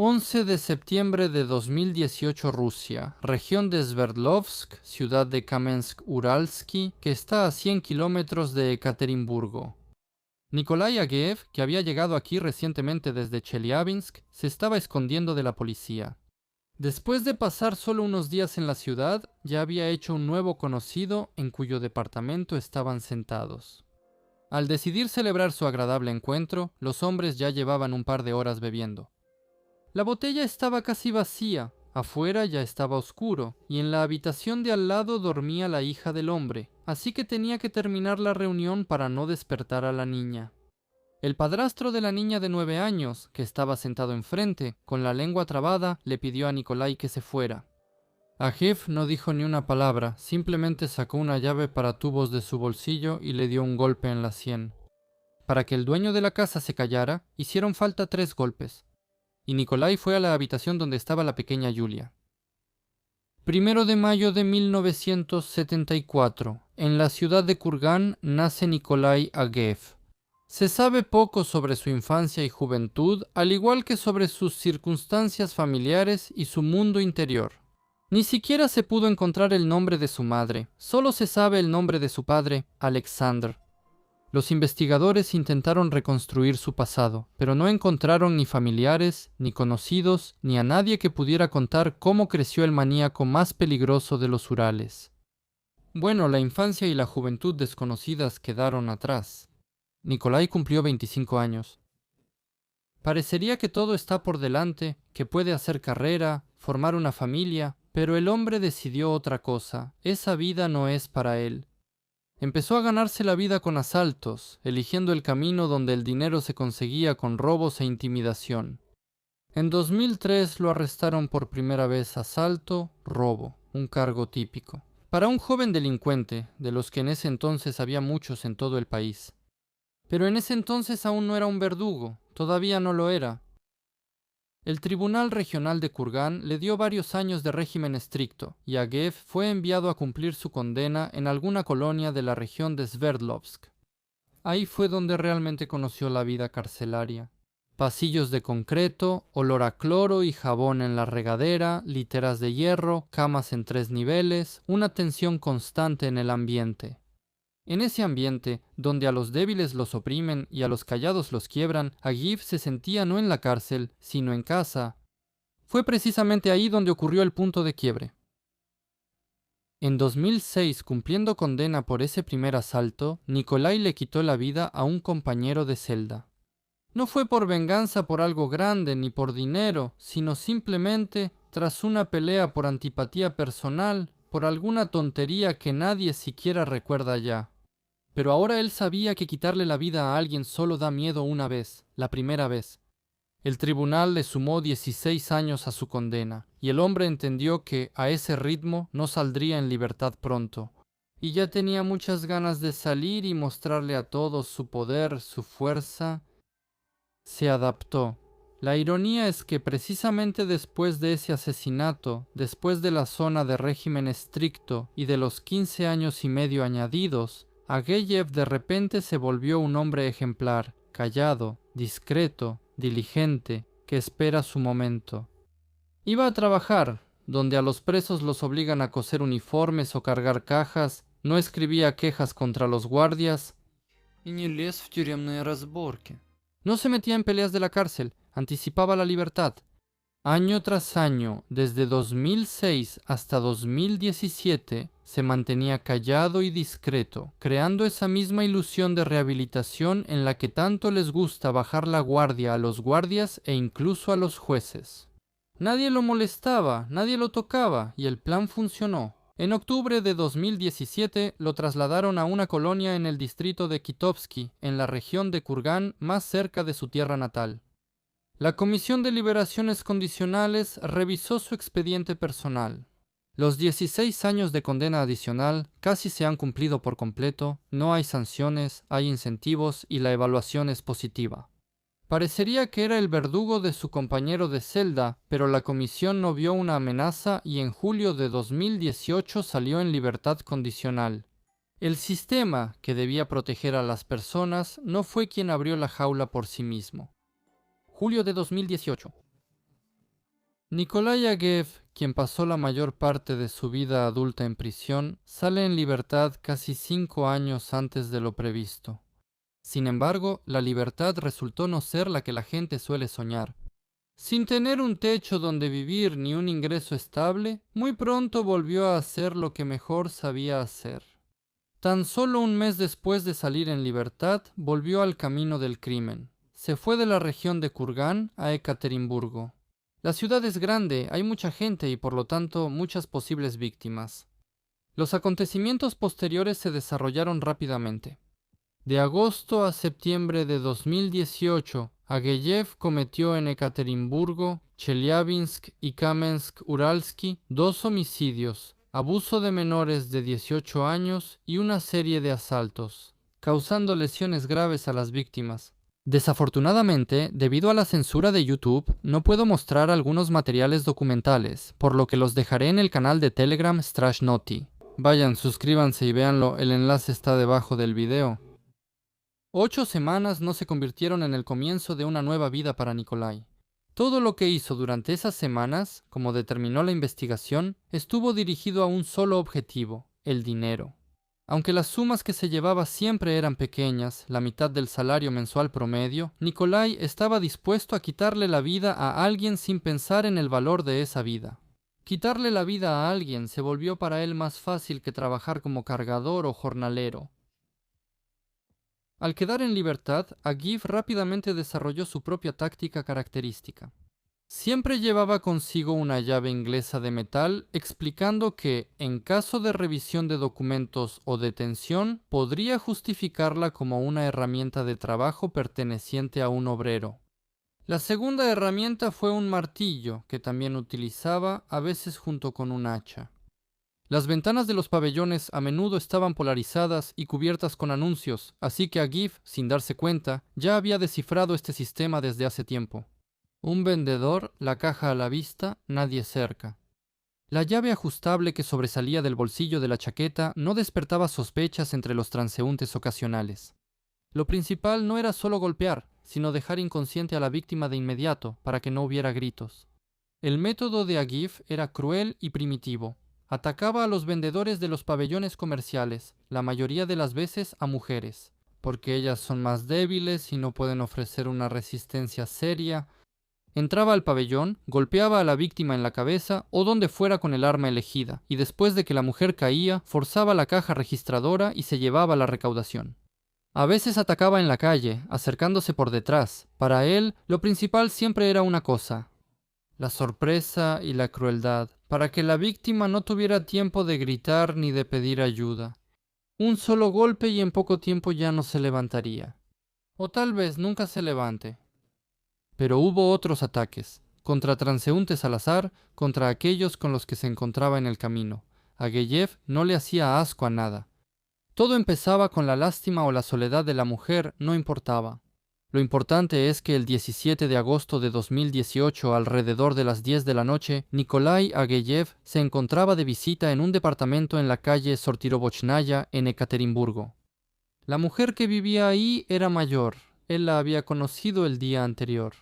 11 de septiembre de 2018 Rusia, región de Sverdlovsk, ciudad de Kamensk-Uralsky, que está a 100 kilómetros de Ekaterimburgo. Nikolai Ageev, que había llegado aquí recientemente desde Chelyabinsk, se estaba escondiendo de la policía. Después de pasar solo unos días en la ciudad, ya había hecho un nuevo conocido en cuyo departamento estaban sentados. Al decidir celebrar su agradable encuentro, los hombres ya llevaban un par de horas bebiendo. La botella estaba casi vacía, afuera ya estaba oscuro, y en la habitación de al lado dormía la hija del hombre, así que tenía que terminar la reunión para no despertar a la niña. El padrastro de la niña de 9 años, que estaba sentado enfrente, con la lengua trabada, le pidió a Nikolai que se fuera. Ageev no dijo ni una palabra, simplemente sacó una llave para tubos de su bolsillo y le dio un golpe en la sien. Para que el dueño de la casa se callara, hicieron falta 3 golpes. Y Nikolai fue a la habitación donde estaba la pequeña Yulia. 1 de mayo de 1974, en la ciudad de Kurgan nace Nikolai Ageev. Se sabe poco sobre su infancia y juventud, al igual que sobre sus circunstancias familiares y su mundo interior. Ni siquiera se pudo encontrar el nombre de su madre, solo se sabe el nombre de su padre, Alexander. Los investigadores intentaron reconstruir su pasado, pero no encontraron ni familiares, ni conocidos, ni a nadie que pudiera contar cómo creció el maníaco más peligroso de los Urales. Bueno, la infancia y la juventud desconocidas quedaron atrás. Nikolai cumplió 25 años. Parecería que todo está por delante, que puede hacer carrera, formar una familia, pero el hombre decidió otra cosa. Esa vida no es para él. Empezó a ganarse la vida con asaltos, eligiendo el camino donde el dinero se conseguía con robos e intimidación. En 2003 lo arrestaron por primera vez asalto, robo, un cargo típico. Para un joven delincuente, de los que en ese entonces había muchos en todo el país. Pero en ese entonces aún no era un verdugo, todavía no lo era. El Tribunal Regional de Kurgan le dio varios años de régimen estricto, y Ageev fue enviado a cumplir su condena en alguna colonia de la región de Sverdlovsk. Ahí fue donde realmente conoció la vida carcelaria. Pasillos de concreto, olor a cloro y jabón en la regadera, literas de hierro, camas en 3 niveles, una tensión constante en el ambiente. En ese ambiente, donde a los débiles los oprimen y a los callados los quiebran, Ageev se sentía no en la cárcel, sino en casa. Fue precisamente ahí donde ocurrió el punto de quiebre. En 2006, cumpliendo condena por ese primer asalto, Nikolai le quitó la vida a un compañero de celda. No fue por venganza por algo grande ni por dinero, sino simplemente tras una pelea por antipatía personal, por alguna tontería que nadie siquiera recuerda ya. Pero ahora él sabía que quitarle la vida a alguien solo da miedo una vez, la primera vez. El tribunal le sumó 16 años a su condena, y el hombre entendió que a ese ritmo no saldría en libertad pronto. Y ya tenía muchas ganas de salir y mostrarle a todos su poder, su fuerza. Se adaptó. La ironía es que precisamente después de ese asesinato, después de la zona de régimen estricto y de los 15 años y medio añadidos, Ageev de repente se volvió un hombre ejemplar, callado, discreto, diligente, que espera su momento. Iba a trabajar, donde a los presos los obligan a coser uniformes o cargar cajas, no escribía quejas contra los guardias, no se metía en peleas de la cárcel, anticipaba la libertad. Año tras año, desde 2006 hasta 2017, se mantenía callado y discreto, creando esa misma ilusión de rehabilitación en la que tanto les gusta bajar la guardia a los guardias e incluso a los jueces. Nadie lo molestaba, nadie lo tocaba, y el plan funcionó. En octubre de 2017 lo trasladaron a una colonia en el distrito de Kitovsky, en la región de Kurgan, más cerca de su tierra natal. La Comisión de Liberaciones Condicionales revisó su expediente personal. Los 16 años de condena adicional casi se han cumplido por completo, no hay sanciones, hay incentivos y la evaluación es positiva. Parecería que era el verdugo de su compañero de celda, pero la comisión no vio una amenaza y en julio de 2018 salió en libertad condicional. El sistema, que debía proteger a las personas, no fue quien abrió la jaula por sí mismo. Julio de 2018. Nikolai Agev, quien pasó la mayor parte de su vida adulta en prisión, sale en libertad casi 5 años antes de lo previsto. Sin embargo, la libertad resultó no ser la que la gente suele soñar. Sin tener un techo donde vivir ni un ingreso estable, muy pronto volvió a hacer lo que mejor sabía hacer. Tan solo un mes después de salir en libertad, volvió al camino del crimen. Se fue de la región de Kurgan a Ekaterimburgo. La ciudad es grande, hay mucha gente y por lo tanto muchas posibles víctimas. Los acontecimientos posteriores se desarrollaron rápidamente. De agosto a septiembre de 2018, Ageyev cometió en Ekaterimburgo, Chelyabinsk y Kamensk-Uralsky 2 homicidios, abuso de menores de 18 años y una serie de asaltos, causando lesiones graves a las víctimas. Desafortunadamente, debido a la censura de YouTube, no puedo mostrar algunos materiales documentales, por lo que los dejaré en el canal de Telegram Strashnoti. Vayan, suscríbanse y véanlo, el enlace está debajo del video. 8 semanas no se convirtieron en el comienzo de una nueva vida para Nikolai. Todo lo que hizo durante esas semanas, como determinó la investigación, estuvo dirigido a un solo objetivo: el dinero. Aunque las sumas que se llevaba siempre eran pequeñas, la mitad del salario mensual promedio, Nikolai estaba dispuesto a quitarle la vida a alguien sin pensar en el valor de esa vida. Quitarle la vida a alguien se volvió para él más fácil que trabajar como cargador o jornalero. Al quedar en libertad, Agev rápidamente desarrolló su propia táctica característica. Siempre llevaba consigo una llave inglesa de metal, explicando que, en caso de revisión de documentos o detención, podría justificarla como una herramienta de trabajo perteneciente a un obrero. La segunda herramienta fue un martillo, que también utilizaba, a veces junto con un hacha. Las ventanas de los pabellones a menudo estaban polarizadas y cubiertas con anuncios, así que Agev, sin darse cuenta, ya había descifrado este sistema desde hace tiempo. Un vendedor, la caja a la vista, nadie cerca. La llave ajustable que sobresalía del bolsillo de la chaqueta no despertaba sospechas entre los transeúntes ocasionales. Lo principal no era solo golpear, sino dejar inconsciente a la víctima de inmediato, para que no hubiera gritos. El método de Agev era cruel y primitivo. Atacaba a los vendedores de los pabellones comerciales, la mayoría de las veces a mujeres, porque ellas son más débiles y no pueden ofrecer una resistencia seria. Entraba al pabellón, golpeaba a la víctima en la cabeza o donde fuera con el arma elegida, y después de que la mujer caía, forzaba la caja registradora y se llevaba la recaudación. A veces atacaba en la calle, acercándose por detrás. Para él, lo principal siempre era una cosa: la sorpresa y la crueldad, para que la víctima no tuviera tiempo de gritar ni de pedir ayuda. Un solo golpe y en poco tiempo ya no se levantaría. O tal vez nunca se levante. Pero hubo otros ataques, contra transeúntes al azar, contra aquellos con los que se encontraba en el camino. A Ageyev no le hacía asco a nada. Todo empezaba con la lástima o la soledad de la mujer, no importaba. Lo importante es que el 17 de agosto de 2018, alrededor de las 10 de la noche, Nikolai Ageyev se encontraba de visita en un departamento en la calle Sortirobochnaya, en Ekaterimburgo. La mujer que vivía ahí era mayor. Él la había conocido el día anterior.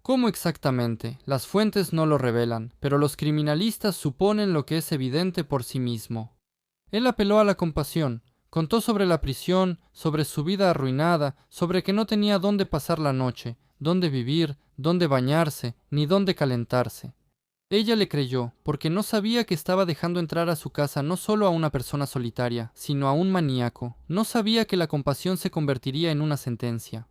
¿Cómo exactamente? Las fuentes no lo revelan, pero los criminalistas suponen lo que es evidente por sí mismo. Él apeló a la compasión. Contó sobre la prisión, sobre su vida arruinada, sobre que no tenía dónde pasar la noche, dónde vivir, dónde bañarse, ni dónde calentarse. Ella le creyó, porque no sabía que estaba dejando entrar a su casa no solo a una persona solitaria, sino a un maníaco. No sabía que la compasión se convertiría en una sentencia.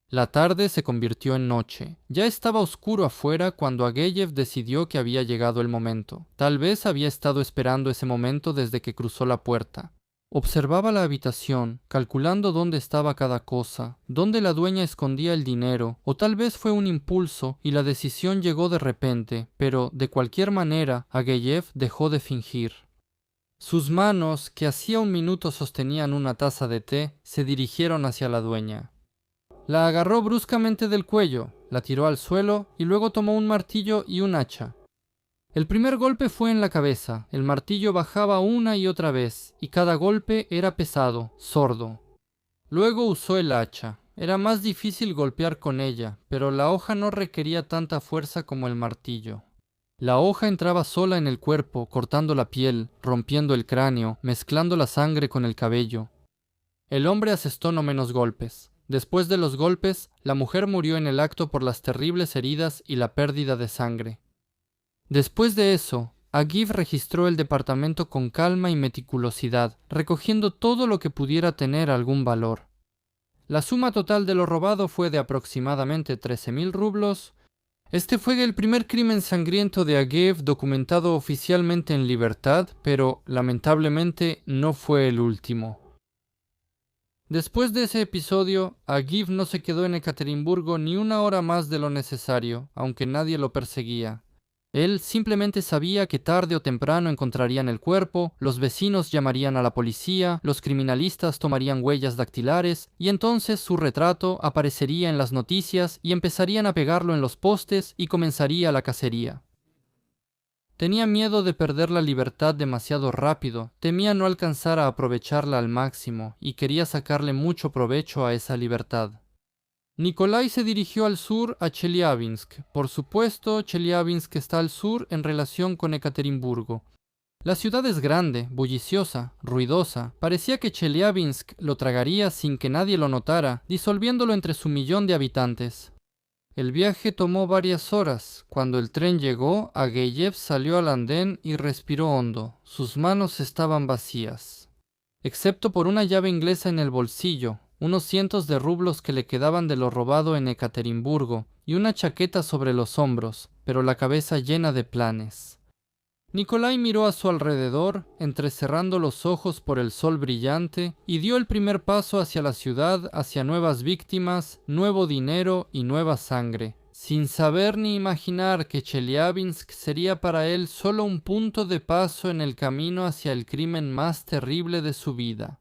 La tarde se convirtió en noche. Ya estaba oscuro afuera cuando Ageyev decidió que había llegado el momento. Tal vez había estado esperando ese momento desde que cruzó la puerta. Observaba la habitación, calculando dónde estaba cada cosa, dónde la dueña escondía el dinero, o tal vez fue un impulso y la decisión llegó de repente, pero, de cualquier manera, Ageyev dejó de fingir. Sus manos, que hacía un minuto sostenían una taza de té, se dirigieron hacia la dueña. La agarró bruscamente del cuello, la tiró al suelo y luego tomó un martillo y un hacha. El primer golpe fue en la cabeza, el martillo bajaba una y otra vez, y cada golpe era pesado, sordo. Luego usó el hacha. Era más difícil golpear con ella, pero la hoja no requería tanta fuerza como el martillo. La hoja entraba sola en el cuerpo, cortando la piel, rompiendo el cráneo, mezclando la sangre con el cabello. El hombre asestó no menos golpes. Después de los golpes, la mujer murió en el acto por las terribles heridas y la pérdida de sangre. Después de eso, Agib registró el departamento con calma y meticulosidad, recogiendo todo lo que pudiera tener algún valor. La suma total de lo robado fue de aproximadamente 13.000 rublos. Este fue el primer crimen sangriento de Agib documentado oficialmente en libertad, pero lamentablemente no fue el último. Después de ese episodio, Agib no se quedó en Ekaterimburgo ni una hora más de lo necesario, aunque nadie lo perseguía. Él simplemente sabía que tarde o temprano encontrarían el cuerpo, los vecinos llamarían a la policía, los criminalistas tomarían huellas dactilares, y entonces su retrato aparecería en las noticias y empezarían a pegarlo en los postes y comenzaría la cacería. Tenía miedo de perder la libertad demasiado rápido, temía no alcanzar a aprovecharla al máximo y quería sacarle mucho provecho a esa libertad. Nikolai se dirigió al sur a Chelyabinsk. Por supuesto, Chelyabinsk está al sur en relación con Ekaterimburgo. La ciudad es grande, bulliciosa, ruidosa. Parecía que Chelyabinsk lo tragaría sin que nadie lo notara, disolviéndolo entre su 1.000.000 de habitantes. El viaje tomó varias horas. Cuando el tren llegó, Ageyev salió al andén y respiró hondo. Sus manos estaban vacías, excepto por una llave inglesa en el bolsillo, unos cientos de rublos que le quedaban de lo robado en Ekaterimburgo y una chaqueta sobre los hombros, pero la cabeza llena de planes. Nikolai miró a su alrededor, entrecerrando los ojos por el sol brillante, y dio el primer paso hacia la ciudad, hacia nuevas víctimas, nuevo dinero y nueva sangre, sin saber ni imaginar que Chelyabinsk sería para él solo un punto de paso en el camino hacia el crimen más terrible de su vida.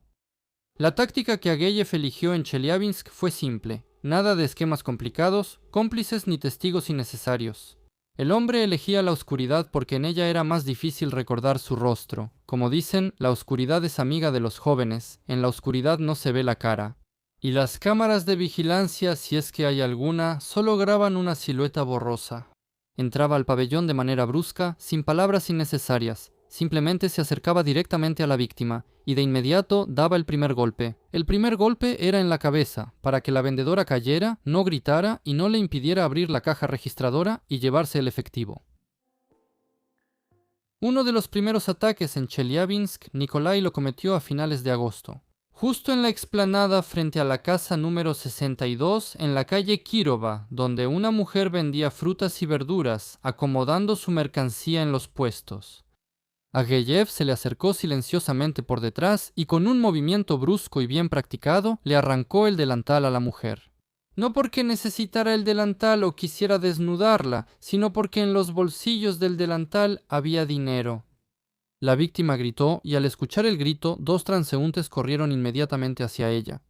La táctica que Ageyev eligió en Chelyabinsk fue simple, nada de esquemas complicados, cómplices ni testigos innecesarios. El hombre elegía la oscuridad porque en ella era más difícil recordar su rostro. Como dicen, la oscuridad es amiga de los jóvenes, en la oscuridad no se ve la cara. Y las cámaras de vigilancia, si es que hay alguna, solo graban una silueta borrosa. Entraba al pabellón de manera brusca, sin palabras innecesarias. Simplemente se acercaba directamente a la víctima y de inmediato daba el primer golpe. El primer golpe era en la cabeza, para que la vendedora cayera, no gritara y no le impidiera abrir la caja registradora y llevarse el efectivo. Uno de los primeros ataques en Chelyabinsk, Nikolai lo cometió a finales de agosto. Justo en la explanada frente a la casa número 62 en la calle Kirova, donde una mujer vendía frutas y verduras, acomodando su mercancía en los puestos. Ageyev se le acercó silenciosamente por detrás y con un movimiento brusco y bien practicado le arrancó el delantal a la mujer. No porque necesitara el delantal o quisiera desnudarla, sino porque en los bolsillos del delantal había dinero. La víctima gritó y al escuchar el grito, dos transeúntes corrieron inmediatamente hacia ella.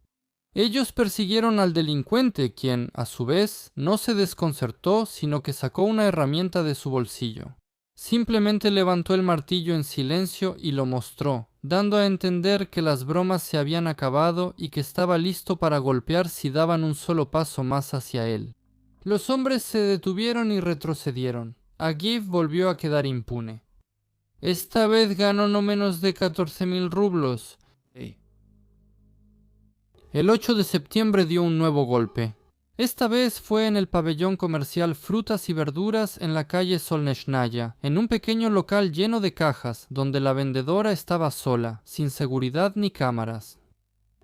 Ellos persiguieron al delincuente, quien, a su vez, no se desconcertó, sino que sacó una herramienta de su bolsillo. Simplemente levantó el martillo en silencio y lo mostró, dando a entender que las bromas se habían acabado y que estaba listo para golpear si daban un solo paso más hacia él. Los hombres se detuvieron y retrocedieron. Ageyev volvió a quedar impune. Esta vez ganó no menos de 14.000 rublos. El 8 de septiembre dio un nuevo golpe. Esta vez fue en el pabellón comercial Frutas y Verduras en la calle Solneshnaya, en un pequeño local lleno de cajas, donde la vendedora estaba sola, sin seguridad ni cámaras.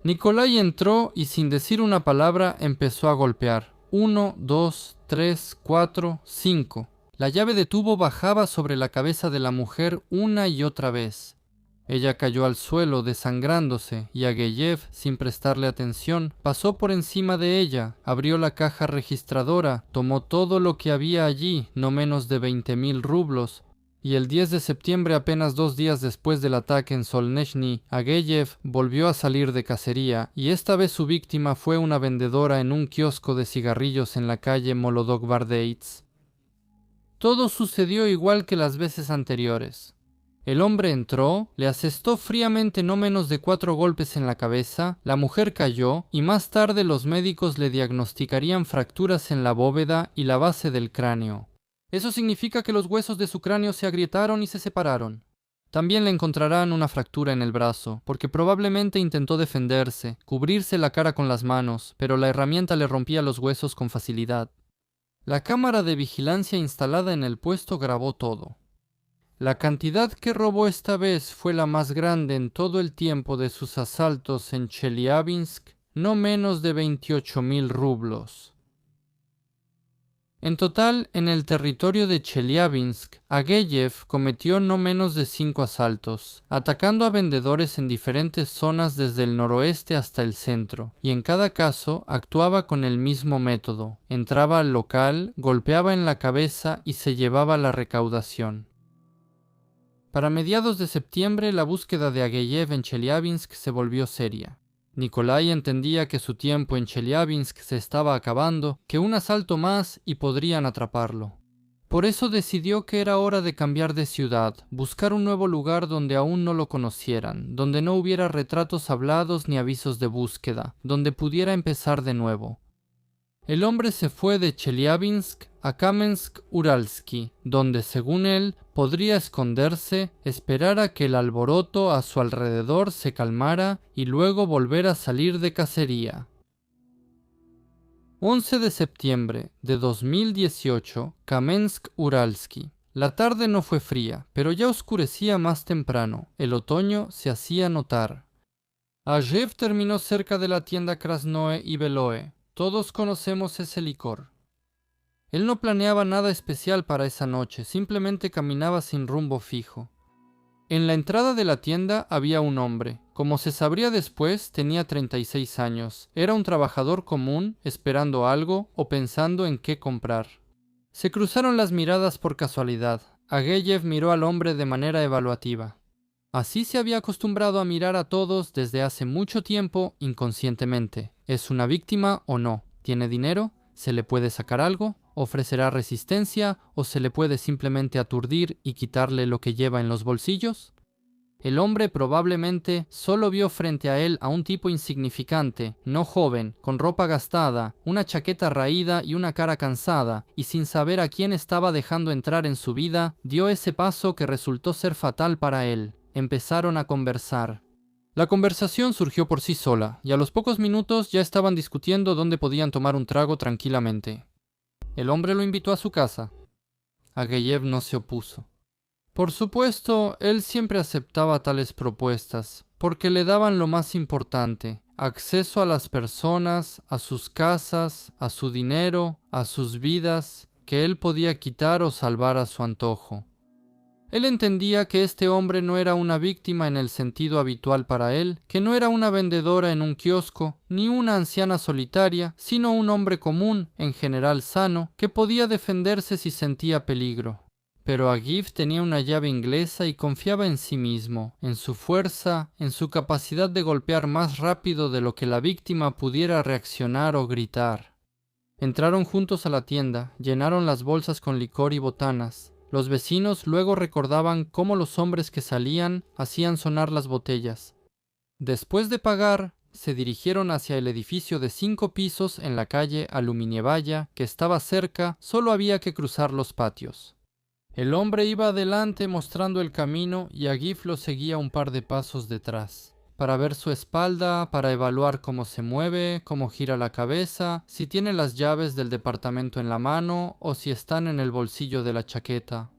Nikolai entró y sin decir una palabra empezó a golpear. 1, 2, 3, 4, 5. La llave de tubo bajaba sobre la cabeza de la mujer una y otra vez. Ella cayó al suelo desangrándose y Ageyev, sin prestarle atención, pasó por encima de ella, abrió la caja registradora, tomó todo lo que había allí, no menos de 20.000 rublos, y el 10 de septiembre, apenas 2 días después del ataque en Solnechny, Ageyev volvió a salir de cacería, y esta vez su víctima fue una vendedora en un kiosco de cigarrillos en la calle Molodogvardeits. Todo sucedió igual que las veces anteriores. El hombre entró, le asestó fríamente no menos de 4 golpes en la cabeza, la mujer cayó y más tarde los médicos le diagnosticarían fracturas en la bóveda y la base del cráneo. Eso significa que los huesos de su cráneo se agrietaron y se separaron. También le encontrarán una fractura en el brazo, porque probablemente intentó defenderse, cubrirse la cara con las manos, pero la herramienta le rompía los huesos con facilidad. La cámara de vigilancia instalada en el puesto grabó todo. La cantidad que robó esta vez fue la más grande en todo el tiempo de sus asaltos en Chelyabinsk, no menos de 28.000 rublos. En total, en el territorio de Chelyabinsk, Ageyev cometió no menos de 5 asaltos, atacando a vendedores en diferentes zonas desde el noroeste hasta el centro, y en cada caso actuaba con el mismo método. Entraba al local, golpeaba en la cabeza y se llevaba la recaudación. Para mediados de septiembre, la búsqueda de Ageyev en Chelyabinsk se volvió seria. Nikolai entendía que su tiempo en Chelyabinsk se estaba acabando, que un asalto más y podrían atraparlo. Por eso decidió que era hora de cambiar de ciudad, buscar un nuevo lugar donde aún no lo conocieran, donde no hubiera retratos hablados ni avisos de búsqueda, donde pudiera empezar de nuevo. El hombre se fue de Chelyabinsk a Kamensk-Uralsky, donde, según él, podría esconderse, esperar a que el alboroto a su alrededor se calmara y luego volver a salir de cacería. 11 de septiembre de 2018, Kamensk-Uralsky. La tarde no fue fría, pero ya oscurecía más temprano. El otoño se hacía notar. Ageyev terminó cerca de la tienda Krasnoe y Beloe. Todos conocemos ese licor. Él no planeaba nada especial para esa noche, simplemente caminaba sin rumbo fijo. En la entrada de la tienda había un hombre. Como se sabría después, tenía 36 años. Era un trabajador común, esperando algo o pensando en qué comprar. Se cruzaron las miradas por casualidad. Ageyev miró al hombre de manera evaluativa. Así se había acostumbrado a mirar a todos desde hace mucho tiempo inconscientemente. ¿Es una víctima o no? ¿Tiene dinero? ¿Se le puede sacar algo? ¿Ofrecerá resistencia o se le puede simplemente aturdir y quitarle lo que lleva en los bolsillos? El hombre probablemente solo vio frente a él a un tipo insignificante, no joven, con ropa gastada, una chaqueta raída y una cara cansada, y sin saber a quién estaba dejando entrar en su vida, dio ese paso que resultó ser fatal para él. Empezaron a conversar. La conversación surgió por sí sola, y a los pocos minutos ya estaban discutiendo dónde podían tomar un trago tranquilamente. El hombre lo invitó a su casa. Ageyev no se opuso. Por supuesto, él siempre aceptaba tales propuestas, porque le daban lo más importante: acceso a las personas, a sus casas, a su dinero, a sus vidas, que él podía quitar o salvar a su antojo. Él entendía que este hombre no era una víctima en el sentido habitual para él, que no era una vendedora en un kiosco, ni una anciana solitaria, sino un hombre común, en general sano, que podía defenderse si sentía peligro. Pero Ageyev tenía una llave inglesa y confiaba en sí mismo, en su fuerza, en su capacidad de golpear más rápido de lo que la víctima pudiera reaccionar o gritar. Entraron juntos a la tienda, llenaron las bolsas con licor y botanas. Los vecinos luego recordaban cómo los hombres que salían hacían sonar las botellas. Después de pagar, se dirigieron hacia el edificio de 5 pisos en la calle Aluminievaya, que estaba cerca, solo había que cruzar los patios. El hombre iba adelante mostrando el camino y Ageyev lo seguía un par de pasos detrás, para ver su espalda, para evaluar cómo se mueve, cómo gira la cabeza, si tiene las llaves del departamento en la mano o si están en el bolsillo de la chaqueta.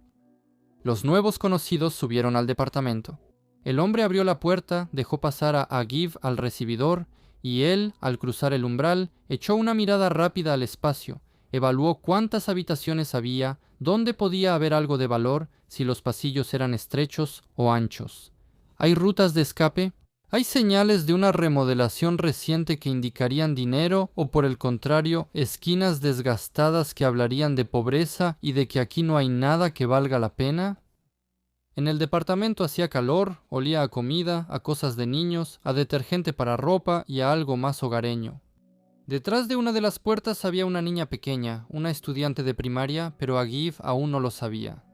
Los nuevos conocidos subieron al departamento. El hombre abrió la puerta, dejó pasar a Ageyev al recibidor y él, al cruzar el umbral, echó una mirada rápida al espacio, evaluó cuántas habitaciones había, dónde podía haber algo de valor, si los pasillos eran estrechos o anchos. ¿Hay rutas de escape? ¿Hay señales de una remodelación reciente que indicarían dinero o, por el contrario, esquinas desgastadas que hablarían de pobreza y de que aquí no hay nada que valga la pena? En el departamento hacía calor, olía a comida, a cosas de niños, a detergente para ropa y a algo más hogareño. Detrás de una de las puertas había una niña pequeña, una estudiante de primaria, pero Ageyev aún no lo sabía.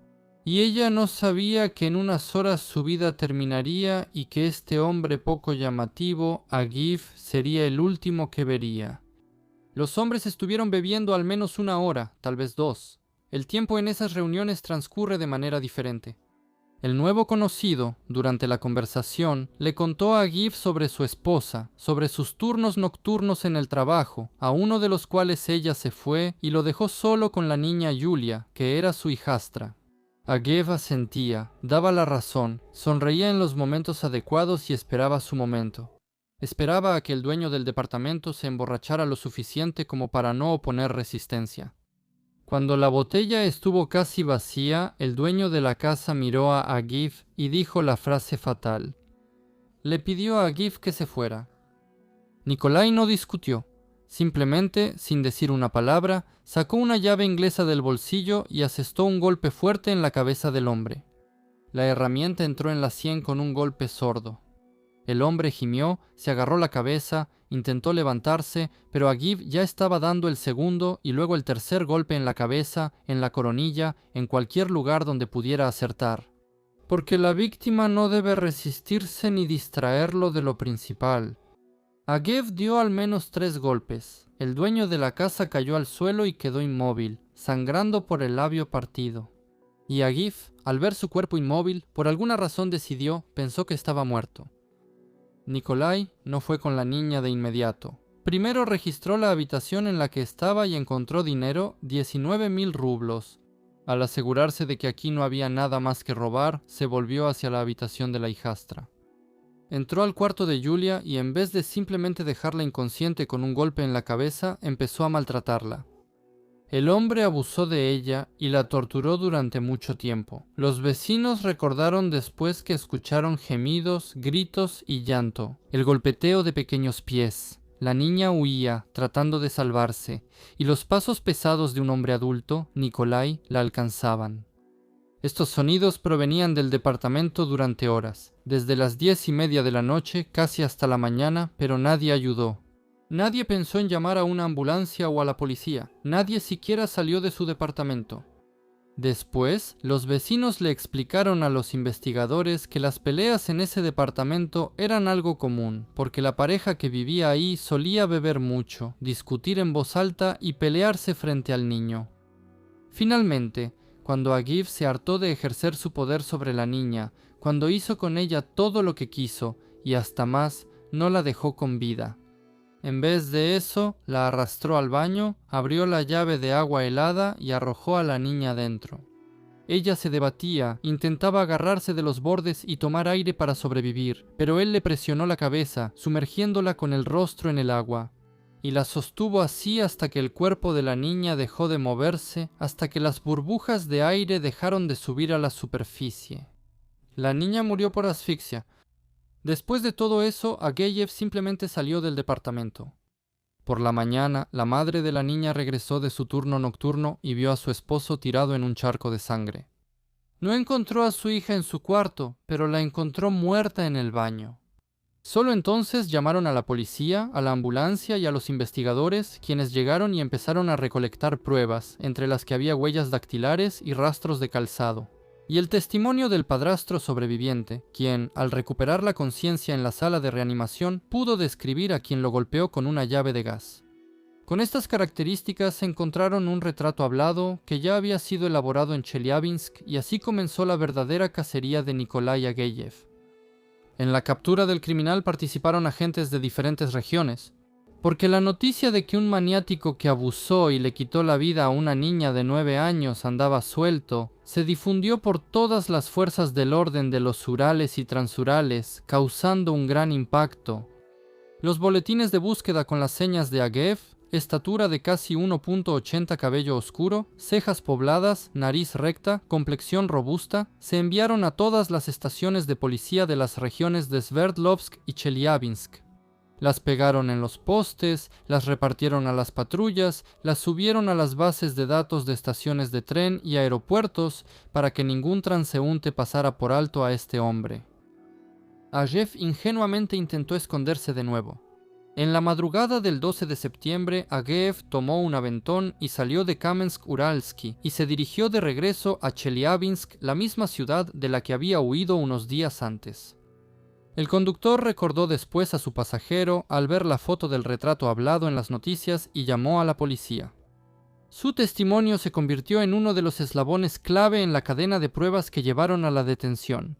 y ella no sabía que en unas horas su vida terminaría y que este hombre poco llamativo, Agif, sería el último que vería. Los hombres estuvieron bebiendo al menos 1 hora, tal vez 2. El tiempo en esas reuniones transcurre de manera diferente. El nuevo conocido, durante la conversación, le contó a Agif sobre su esposa, sobre sus turnos nocturnos en el trabajo, a uno de los cuales ella se fue y lo dejó solo con la niña Yulia, que era su hijastra. Agif asentía, daba la razón, sonreía en los momentos adecuados y esperaba su momento. Esperaba a que el dueño del departamento se emborrachara lo suficiente como para no oponer resistencia. Cuando la botella estuvo casi vacía, el dueño de la casa miró a Agif y dijo la frase fatal. Le pidió a Agif que se fuera. Nikolai no discutió. Simplemente, sin decir una palabra, sacó una llave inglesa del bolsillo y asestó un golpe fuerte en la cabeza del hombre. La herramienta entró en la sien con un golpe sordo. El hombre gimió, se agarró la cabeza, intentó levantarse, pero Agif ya estaba dando el segundo y luego el tercer golpe en la cabeza, en la coronilla, en cualquier lugar donde pudiera acertar. Porque la víctima no debe resistirse ni distraerlo de lo principal. Agif dio al menos 3 golpes. El dueño de la casa cayó al suelo y quedó inmóvil, sangrando por el labio partido. Y Agif, al ver su cuerpo inmóvil, por alguna razón pensó que estaba muerto. Nikolai no fue con la niña de inmediato. Primero registró la habitación en la que estaba y encontró dinero, 19.000 rublos. Al asegurarse de que aquí no había nada más que robar, se volvió hacia la habitación de la hijastra. Entró al cuarto de Yulia y en vez de simplemente dejarla inconsciente con un golpe en la cabeza, empezó a maltratarla. El hombre abusó de ella y la torturó durante mucho tiempo. Los vecinos recordaron después que escucharon gemidos, gritos y llanto, el golpeteo de pequeños pies. La niña huía, tratando de salvarse, y los pasos pesados de un hombre adulto, Nikolai, la alcanzaban. Estos sonidos provenían del departamento durante horas, desde las 10:30 de la noche casi hasta la mañana, pero nadie ayudó. Nadie pensó en llamar a una ambulancia o a la policía. Nadie siquiera salió de su departamento. Después, los vecinos le explicaron a los investigadores que las peleas en ese departamento eran algo común, porque la pareja que vivía ahí solía beber mucho, discutir en voz alta y pelearse frente al niño. Finalmente, cuando Agif se hartó de ejercer su poder sobre la niña, cuando hizo con ella todo lo que quiso, y hasta más, no la dejó con vida. En vez de eso, la arrastró al baño, abrió la llave de agua helada y arrojó a la niña dentro. Ella se debatía, intentaba agarrarse de los bordes y tomar aire para sobrevivir, pero él le presionó la cabeza, sumergiéndola con el rostro en el agua, y la sostuvo así hasta que el cuerpo de la niña dejó de moverse, hasta que las burbujas de aire dejaron de subir a la superficie. La niña murió por asfixia. Después de todo eso, Ageyev simplemente salió del departamento. Por la mañana, la madre de la niña regresó de su turno nocturno y vio a su esposo tirado en un charco de sangre. No encontró a su hija en su cuarto, pero la encontró muerta en el baño. Solo entonces llamaron a la policía, a la ambulancia y a los investigadores, quienes llegaron y empezaron a recolectar pruebas, entre las que había huellas dactilares y rastros de calzado. Y el testimonio del padrastro sobreviviente, quien, al recuperar la conciencia en la sala de reanimación, pudo describir a quien lo golpeó con una llave de gas. Con estas características encontraron un retrato hablado que ya había sido elaborado en Chelyabinsk y así comenzó la verdadera cacería de Nikolai Ageyev. En la captura del criminal participaron agentes de diferentes regiones, porque la noticia de que un maniático que abusó y le quitó la vida a una niña de 9 años andaba suelto, se difundió por todas las fuerzas del orden de los Urales y Transurales, causando un gran impacto. Los boletines de búsqueda con las señas de Agev, estatura de casi 1.80, cabello oscuro, cejas pobladas, nariz recta, complexión robusta, se enviaron a todas las estaciones de policía de las regiones de Sverdlovsk y Chelyabinsk. Las pegaron en los postes, las repartieron a las patrullas, las subieron a las bases de datos de estaciones de tren y aeropuertos para que ningún transeúnte pasara por alto a este hombre. Agev ingenuamente intentó esconderse de nuevo. En la madrugada del 12 de septiembre, Ageev tomó un aventón y salió de Kamensk-Uralsky y se dirigió de regreso a Chelyabinsk, la misma ciudad de la que había huido unos días antes. El conductor recordó después a su pasajero al ver la foto del retrato hablado en las noticias y llamó a la policía. Su testimonio se convirtió en uno de los eslabones clave en la cadena de pruebas que llevaron a la detención.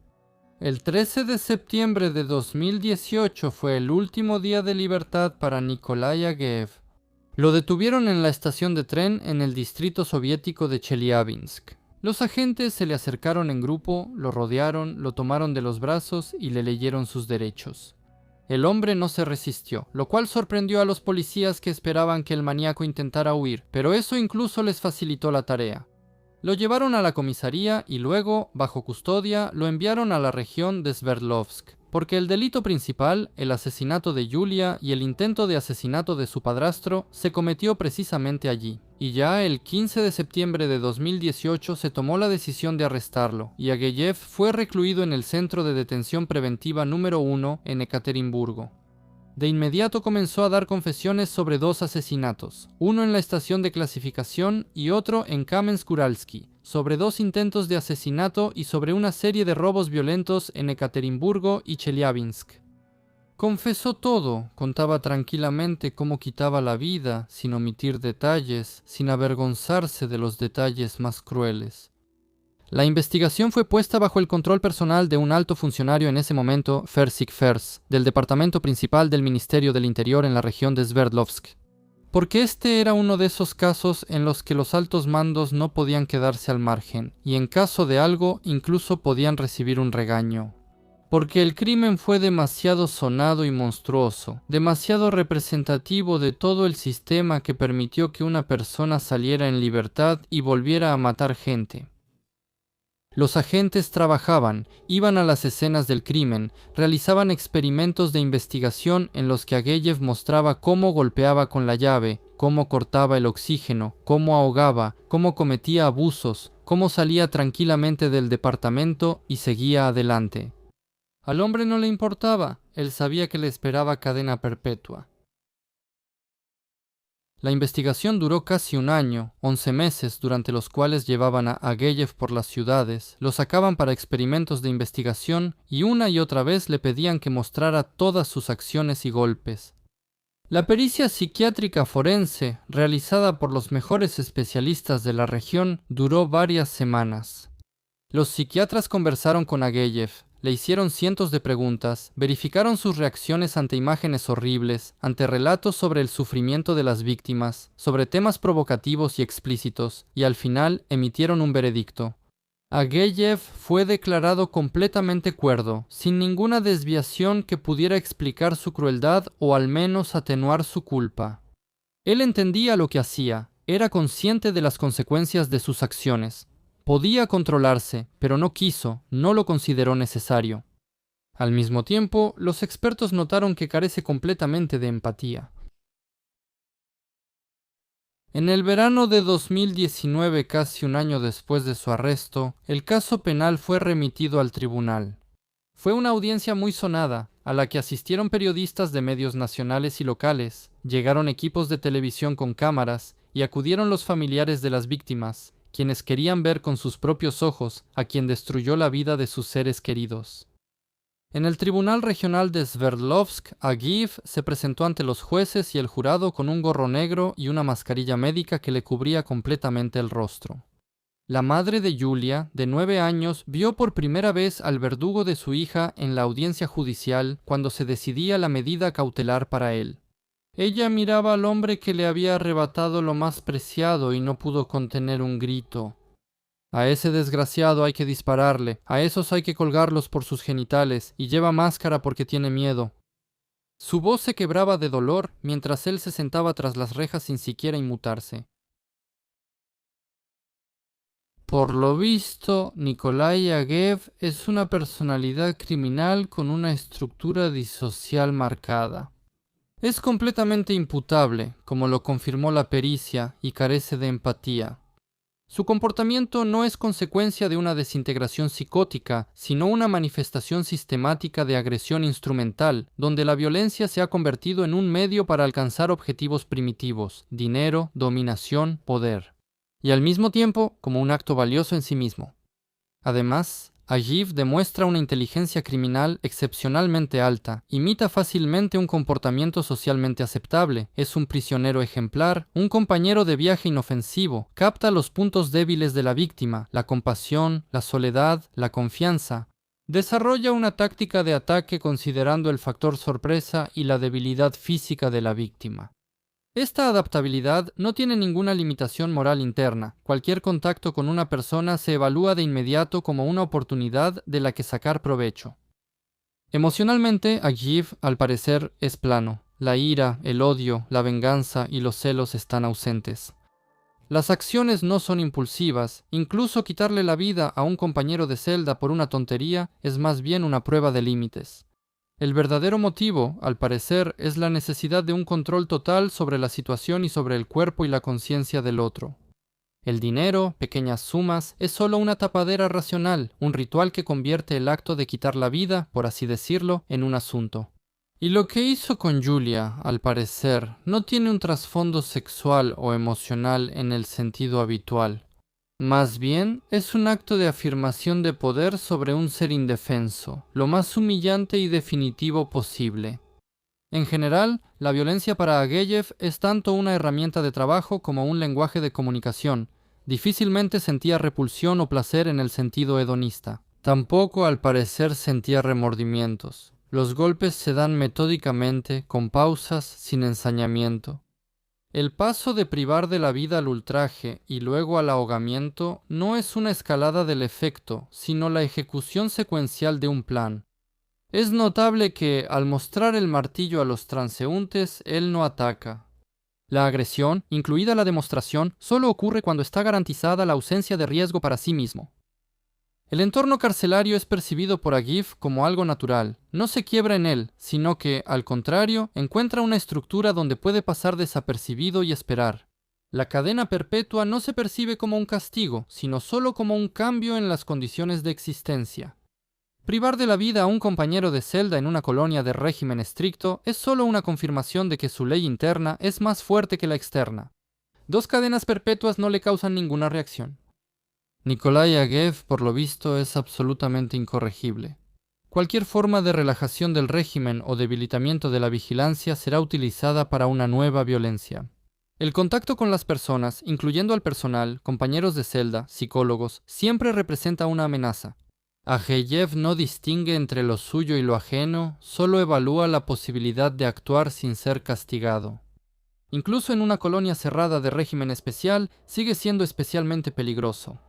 El 13 de septiembre de 2018 fue el último día de libertad para Nikolai Ageev. Lo detuvieron en la estación de tren en el distrito soviético de Chelyabinsk. Los agentes se le acercaron en grupo, lo rodearon, lo tomaron de los brazos y le leyeron sus derechos. El hombre no se resistió, lo cual sorprendió a los policías que esperaban que el maníaco intentara huir, pero eso incluso les facilitó la tarea. Lo llevaron a la comisaría y luego, bajo custodia, lo enviaron a la región de Sverdlovsk, porque el delito principal, el asesinato de Yulia y el intento de asesinato de su padrastro, se cometió precisamente allí. Y ya el 15 de septiembre de 2018 se tomó la decisión de arrestarlo, y Ageev fue recluido en el Centro de Detención Preventiva número 1 en Ekaterimburgo. De inmediato comenzó a dar confesiones sobre 2 asesinatos, uno en la estación de clasificación y otro en Kamensk-Uralsky, sobre 2 intentos de asesinato y sobre una serie de robos violentos en Ekaterimburgo y Chelyabinsk. Confesó todo, contaba tranquilamente cómo quitaba la vida, sin omitir detalles, sin avergonzarse de los detalles más crueles. La investigación fue puesta bajo el control personal de un alto funcionario en ese momento, Fersik Fers, del departamento principal del Ministerio del Interior en la región de Sverdlovsk. Porque este era uno de esos casos en los que los altos mandos no podían quedarse al margen, y en caso de algo incluso podían recibir un regaño. Porque el crimen fue demasiado sonado y monstruoso, demasiado representativo de todo el sistema que permitió que una persona saliera en libertad y volviera a matar gente. Los agentes trabajaban, iban a las escenas del crimen, realizaban experimentos de investigación en los que Ageev mostraba cómo golpeaba con la llave, cómo cortaba el oxígeno, cómo ahogaba, cómo cometía abusos, cómo salía tranquilamente del departamento y seguía adelante. Al hombre no le importaba, él sabía que le esperaba cadena perpetua. La investigación duró casi un año, 11 meses, durante los cuales llevaban a Ageev por las ciudades, lo sacaban para experimentos de investigación y una y otra vez le pedían que mostrara todas sus acciones y golpes. La pericia psiquiátrica forense, realizada por los mejores especialistas de la región, duró varias semanas. Los psiquiatras conversaron con Ageev, le hicieron cientos de preguntas, verificaron sus reacciones ante imágenes horribles, ante relatos sobre el sufrimiento de las víctimas, sobre temas provocativos y explícitos, y al final emitieron un veredicto. Ageev fue declarado completamente cuerdo, sin ninguna desviación que pudiera explicar su crueldad o al menos atenuar su culpa. Él entendía lo que hacía, era consciente de las consecuencias de sus acciones. Podía controlarse, pero no quiso, no lo consideró necesario. Al mismo tiempo, los expertos notaron que carece completamente de empatía. En el verano de 2019, casi un año después de su arresto, el caso penal fue remitido al tribunal. Fue una audiencia muy sonada, a la que asistieron periodistas de medios nacionales y locales, llegaron equipos de televisión con cámaras y acudieron los familiares de las víctimas, quienes querían ver con sus propios ojos a quien destruyó la vida de sus seres queridos. En el Tribunal Regional de Sverdlovsk, Ageev se presentó ante los jueces y el jurado con un gorro negro y una mascarilla médica que le cubría completamente el rostro. La madre de Yulia, de 9 años, vio por primera vez al verdugo de su hija en la audiencia judicial cuando se decidía la medida cautelar para él. Ella miraba al hombre que le había arrebatado lo más preciado y no pudo contener un grito. A ese desgraciado hay que dispararle, a esos hay que colgarlos por sus genitales, y lleva máscara porque tiene miedo. Su voz se quebraba de dolor mientras él se sentaba tras las rejas sin siquiera inmutarse. Por lo visto, Nikolai Ageev es una personalidad criminal con una estructura disocial marcada. Es completamente imputable, como lo confirmó la pericia, y carece de empatía. Su comportamiento no es consecuencia de una desintegración psicótica, sino una manifestación sistemática de agresión instrumental, donde la violencia se ha convertido en un medio para alcanzar objetivos primitivos: dinero, dominación, poder, y al mismo tiempo como un acto valioso en sí mismo. Además, Agiv demuestra una inteligencia criminal excepcionalmente alta, imita fácilmente un comportamiento socialmente aceptable, es un prisionero ejemplar, un compañero de viaje inofensivo, capta los puntos débiles de la víctima: la compasión, la soledad, la confianza. Desarrolla una táctica de ataque considerando el factor sorpresa y la debilidad física de la víctima. Esta adaptabilidad no tiene ninguna limitación moral interna. Cualquier contacto con una persona se evalúa de inmediato como una oportunidad de la que sacar provecho. Emocionalmente, Agiv, al parecer, es plano. La ira, el odio, la venganza y los celos están ausentes. Las acciones no son impulsivas. Incluso quitarle la vida a un compañero de celda por una tontería es más bien una prueba de límites. El verdadero motivo, al parecer, es la necesidad de un control total sobre la situación y sobre el cuerpo y la conciencia del otro. El dinero, pequeñas sumas, es solo una tapadera racional, un ritual que convierte el acto de quitar la vida, por así decirlo, en un asunto. Y lo que hizo con Julia, al parecer, no tiene un trasfondo sexual o emocional en el sentido habitual. Más bien, es un acto de afirmación de poder sobre un ser indefenso, lo más humillante y definitivo posible. En general, la violencia para Ageyev es tanto una herramienta de trabajo como un lenguaje de comunicación. Difícilmente sentía repulsión o placer en el sentido hedonista. Tampoco, al parecer, sentía remordimientos. Los golpes se dan metódicamente, con pausas, sin ensañamiento. El paso de privar de la vida al ultraje y luego al ahogamiento no es una escalada del efecto, sino la ejecución secuencial de un plan. Es notable que, al mostrar el martillo a los transeúntes, él no ataca. La agresión, incluida la demostración, solo ocurre cuando está garantizada la ausencia de riesgo para sí mismo. El entorno carcelario es percibido por Agiv como algo natural. No se quiebra en él, sino que, al contrario, encuentra una estructura donde puede pasar desapercibido y esperar. La cadena perpetua no se percibe como un castigo, sino solo como un cambio en las condiciones de existencia. Privar de la vida a un compañero de celda en una colonia de régimen estricto es solo una confirmación de que su ley interna es más fuerte que la externa. 2 cadenas perpetuas no le causan ninguna reacción. Nikolai Agev, por lo visto, es absolutamente incorregible. Cualquier forma de relajación del régimen o debilitamiento de la vigilancia será utilizada para una nueva violencia. El contacto con las personas, incluyendo al personal, compañeros de celda, psicólogos, siempre representa una amenaza. Ageyev no distingue entre lo suyo y lo ajeno, solo evalúa la posibilidad de actuar sin ser castigado. Incluso en una colonia cerrada de régimen especial, sigue siendo especialmente peligroso.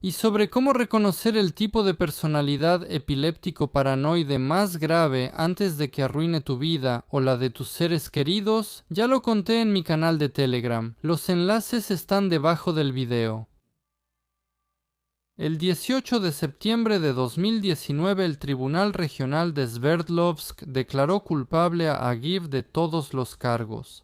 Y sobre cómo reconocer el tipo de personalidad epiléptico paranoide más grave antes de que arruine tu vida o la de tus seres queridos, ya lo conté en mi canal de Telegram. Los enlaces están debajo del video. El 18 de septiembre de 2019 el Tribunal Regional de Sverdlovsk declaró culpable a Agiv de todos los cargos.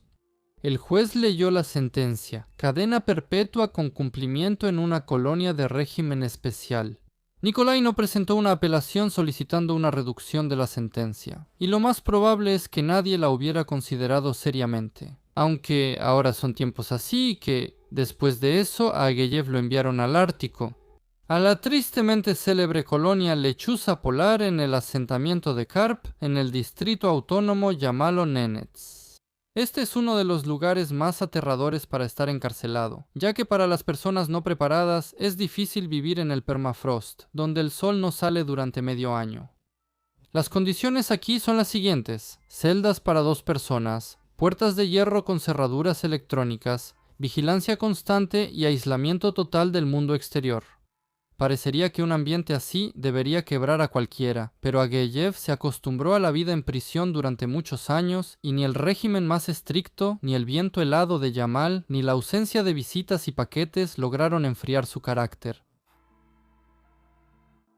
El juez leyó la sentencia: cadena perpetua con cumplimiento en una colonia de régimen especial. Nikolai no presentó una apelación solicitando una reducción de la sentencia, y lo más probable es que nadie la hubiera considerado seriamente. Aunque ahora son tiempos así que, después de eso, a Ageyev lo enviaron al Ártico, a la tristemente célebre colonia Lechuza Polar en el asentamiento de Karp, en el distrito autónomo Yamalo-Nenets. Este es uno de los lugares más aterradores para estar encarcelado, ya que para las personas no preparadas es difícil vivir en el permafrost, donde el sol no sale durante medio año. Las condiciones aquí son las siguientes: celdas para 2 personas, puertas de hierro con cerraduras electrónicas, vigilancia constante y aislamiento total del mundo exterior. Parecería que un ambiente así debería quebrar a cualquiera, pero Ageyev se acostumbró a la vida en prisión durante muchos años y ni el régimen más estricto, ni el viento helado de Yamal, ni la ausencia de visitas y paquetes lograron enfriar su carácter.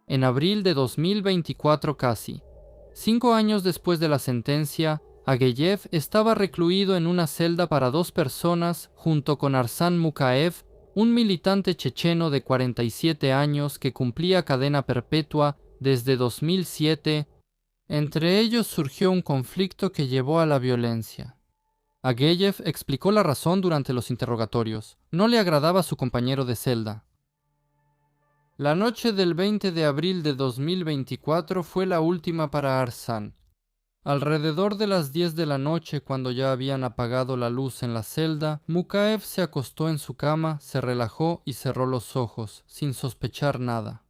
En abril de 2024 casi, 5 años después de la sentencia, Ageyev estaba recluido en una celda para 2 personas junto con Arsan Mukaev, un militante checheno de 47 años que cumplía cadena perpetua desde 2007. Entre ellos surgió un conflicto que llevó a la violencia. Ageyev explicó la razón durante los interrogatorios. No le agradaba su compañero de celda. La noche del 20 de abril de 2024 fue la última para Arsan. Alrededor de las 10 de la noche, cuando ya habían apagado la luz en la celda, Mukaev se acostó en su cama, se relajó y cerró los ojos, sin sospechar nada.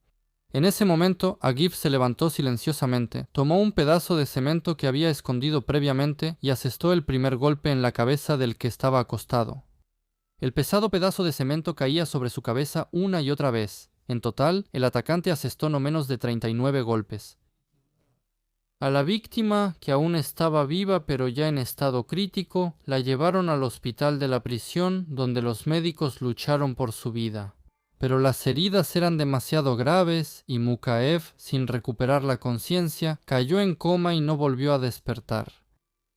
En ese momento, Ageyev se levantó silenciosamente, tomó un pedazo de cemento que había escondido previamente y asestó el primer golpe en la cabeza del que estaba acostado. El pesado pedazo de cemento caía sobre su cabeza una y otra vez. En total, el atacante asestó no menos de 39 golpes. A la víctima, que aún estaba viva pero ya en estado crítico, la llevaron al hospital de la prisión, donde los médicos lucharon por su vida. Pero las heridas eran demasiado graves y Mukaev, sin recuperar la conciencia, cayó en coma y no volvió a despertar.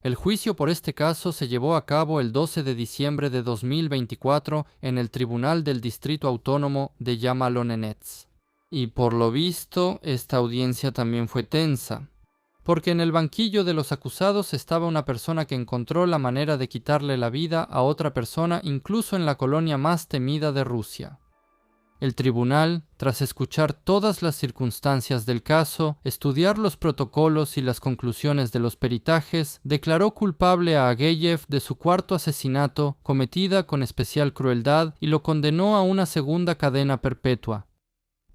El juicio por este caso se llevó a cabo el 12 de diciembre de 2024 en el Tribunal del Distrito Autónomo de Yamalo-Nenets. Y por lo visto, esta audiencia también fue tensa, porque en el banquillo de los acusados estaba una persona que encontró la manera de quitarle la vida a otra persona incluso en la colonia más temida de Rusia. El tribunal, tras escuchar todas las circunstancias del caso, estudiar los protocolos y las conclusiones de los peritajes, declaró culpable a Ageyev de su cuarto asesinato, cometida con especial crueldad, y lo condenó a una segunda cadena perpetua.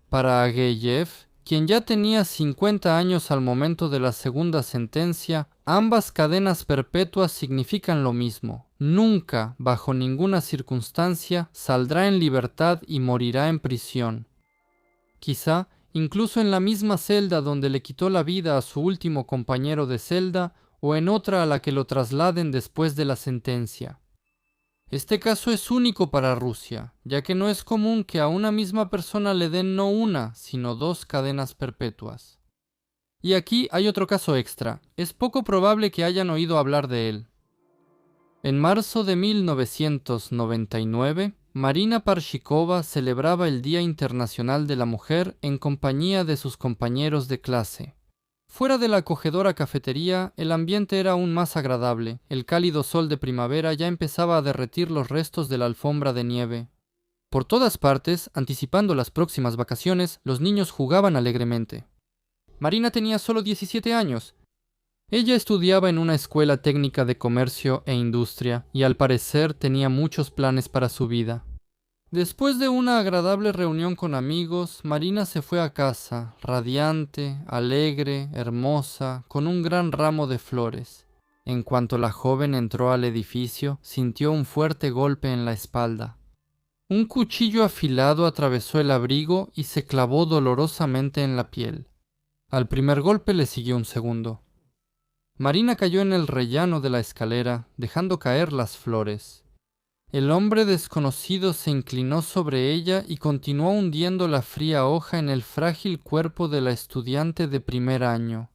Para Ageyev, quien ya tenía 50 años al momento de la segunda sentencia, ambas cadenas perpetuas significan lo mismo. Nunca, bajo ninguna circunstancia, saldrá en libertad y morirá en prisión. Quizá, incluso en la misma celda donde le quitó la vida a su último compañero de celda, o en otra a la que lo trasladen después de la sentencia. Este caso es único para Rusia, ya que no es común que a una misma persona le den no una, sino 2 cadenas perpetuas. Y aquí hay otro caso extra. Es poco probable que hayan oído hablar de él. En marzo de 1999, Marina Parshikova celebraba el Día Internacional de la Mujer en compañía de sus compañeros de clase. Fuera de la acogedora cafetería, el ambiente era aún más agradable. El cálido sol de primavera ya empezaba a derretir los restos de la alfombra de nieve. Por todas partes, anticipando las próximas vacaciones, los niños jugaban alegremente. Marina tenía solo 17 años. Ella estudiaba en una escuela técnica de comercio e industria y al parecer tenía muchos planes para su vida. Después de una agradable reunión con amigos, Marina se fue a casa, radiante, alegre, hermosa, con un gran ramo de flores. En cuanto la joven entró al edificio, sintió un fuerte golpe en la espalda. Un cuchillo afilado atravesó el abrigo y se clavó dolorosamente en la piel. Al primer golpe le siguió un segundo. Marina cayó en el rellano de la escalera, dejando caer las flores. El hombre desconocido se inclinó sobre ella y continuó hundiendo la fría hoja en el frágil cuerpo de la estudiante de primer año.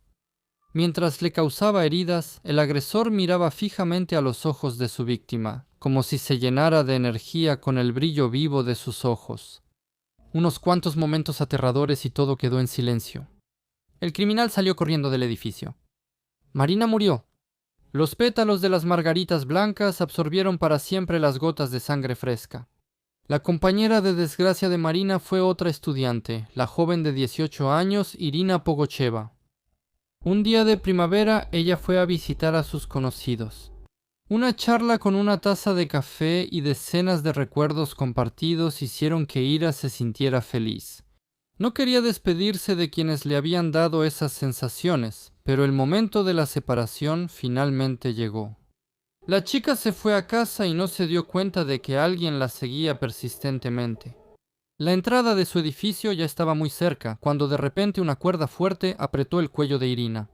Mientras le causaba heridas, el agresor miraba fijamente a los ojos de su víctima, como si se llenara de energía con el brillo vivo de sus ojos. Unos cuantos momentos aterradores y todo quedó en silencio. El criminal salió corriendo del edificio. Marina murió. Los pétalos de las margaritas blancas absorbieron para siempre las gotas de sangre fresca. La compañera de desgracia de Marina fue otra estudiante, la joven de 18 años, Irina Pogocheva. Un día de primavera, ella fue a visitar a sus conocidos. Una charla con una taza de café y decenas de recuerdos compartidos hicieron que Ira se sintiera feliz. No quería despedirse de quienes le habían dado esas sensaciones, pero el momento de la separación finalmente llegó. La chica se fue a casa y no se dio cuenta de que alguien la seguía persistentemente. La entrada de su edificio ya estaba muy cerca, cuando de repente una cuerda fuerte apretó el cuello de Irina.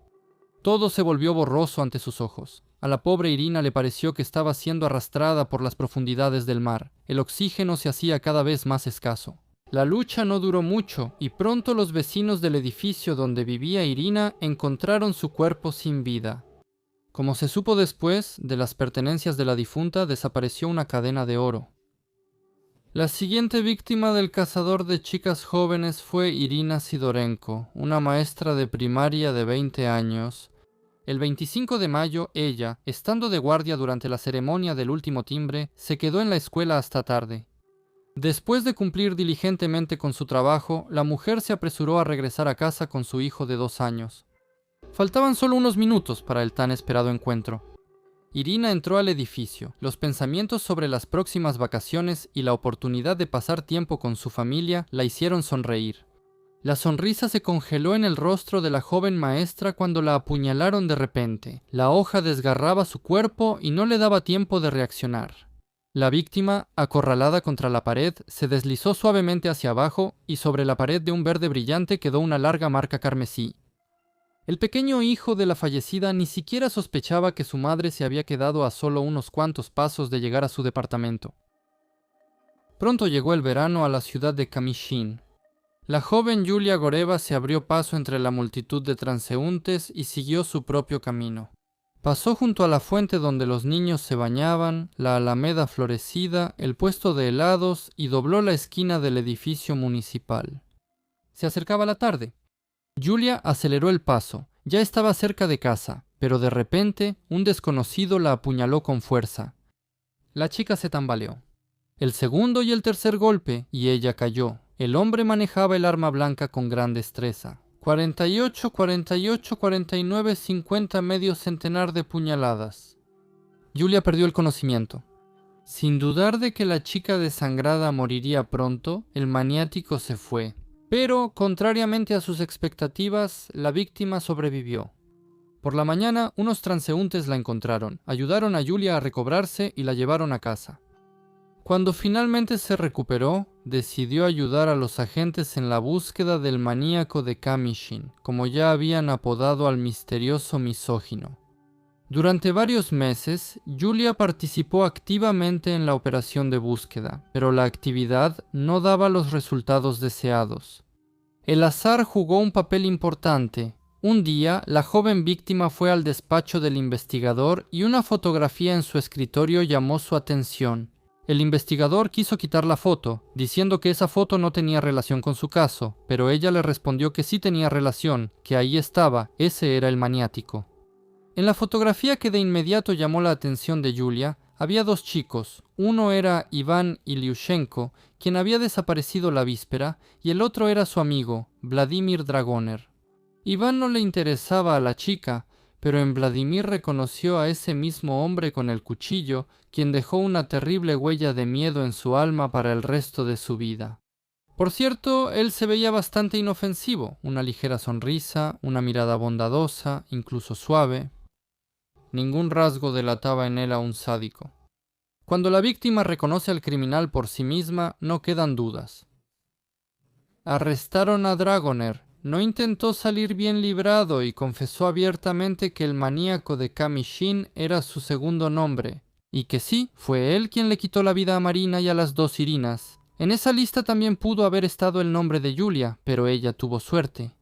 Todo se volvió borroso ante sus ojos. A la pobre Irina le pareció que estaba siendo arrastrada por las profundidades del mar. El oxígeno se hacía cada vez más escaso. La lucha no duró mucho y pronto los vecinos del edificio donde vivía Irina encontraron su cuerpo sin vida. Como se supo después, de las pertenencias de la difunta desapareció una cadena de oro. La siguiente víctima del cazador de chicas jóvenes fue Irina Sidorenko, una maestra de primaria de 20 años. El 25 de mayo, ella, estando de guardia durante la ceremonia del último timbre, se quedó en la escuela hasta tarde. Después de cumplir diligentemente con su trabajo, la mujer se apresuró a regresar a casa con su hijo de 2 años. Faltaban solo unos minutos para el tan esperado encuentro. Irina entró al edificio. Los pensamientos sobre las próximas vacaciones y la oportunidad de pasar tiempo con su familia la hicieron sonreír. La sonrisa se congeló en el rostro de la joven maestra cuando la apuñalaron de repente. La hoja desgarraba su cuerpo y no le daba tiempo de reaccionar. La víctima, acorralada contra la pared, se deslizó suavemente hacia abajo y sobre la pared de un verde brillante quedó una larga marca carmesí. El pequeño hijo de la fallecida ni siquiera sospechaba que su madre se había quedado a solo unos cuantos pasos de llegar a su departamento. Pronto llegó el verano a la ciudad de Kamyshin. La joven Yulia Goreva se abrió paso entre la multitud de transeúntes y siguió su propio camino. Pasó junto a la fuente donde los niños se bañaban, la alameda florecida, el puesto de helados y dobló la esquina del edificio municipal. Se acercaba la tarde. Yulia aceleró el paso. Ya estaba cerca de casa, pero de repente un desconocido la apuñaló con fuerza. La chica se tambaleó. El segundo y el tercer golpe, y ella cayó. El hombre manejaba el arma blanca con gran destreza. 48, 48, 49, 50, medio centenar de puñaladas. Yulia perdió el conocimiento. Sin dudar de que la chica desangrada moriría pronto, el maniático se fue. Pero, contrariamente a sus expectativas, la víctima sobrevivió. Por la mañana, unos transeúntes la encontraron, ayudaron a Yulia a recobrarse y la llevaron a casa. Cuando finalmente se recuperó, decidió ayudar a los agentes en la búsqueda del maníaco de Kamyshin, como ya habían apodado al misterioso misógino. Durante varios meses, Yulia participó activamente en la operación de búsqueda, pero la actividad no daba los resultados deseados. El azar jugó un papel importante. Un día, la joven víctima fue al despacho del investigador y una fotografía en su escritorio llamó su atención. El investigador quiso quitar la foto, diciendo que esa foto no tenía relación con su caso, pero ella le respondió que sí tenía relación, que ahí estaba, ese era el maniático. En la fotografía que de inmediato llamó la atención de Yulia, había 2 chicos. Uno era Iván Iliushenko, quien había desaparecido la víspera, y el otro era su amigo, Vladimir Dragoner. Iván no le interesaba a la chica, pero en Vladimir reconoció a ese mismo hombre con el cuchillo, quien dejó una terrible huella de miedo en su alma para el resto de su vida. Por cierto, él se veía bastante inofensivo, una ligera sonrisa, una mirada bondadosa, incluso suave. Ningún rasgo delataba en él a un sádico. Cuando la víctima reconoce al criminal por sí misma, no quedan dudas. Arrestaron a Dragoner. No intentó salir bien librado y confesó abiertamente que el maníaco de Kamyshin era su segundo nombre, y que sí, fue él quien le quitó la vida a Marina y a las 2 Irinas. En esa lista también pudo haber estado el nombre de Yulia, pero ella tuvo suerte.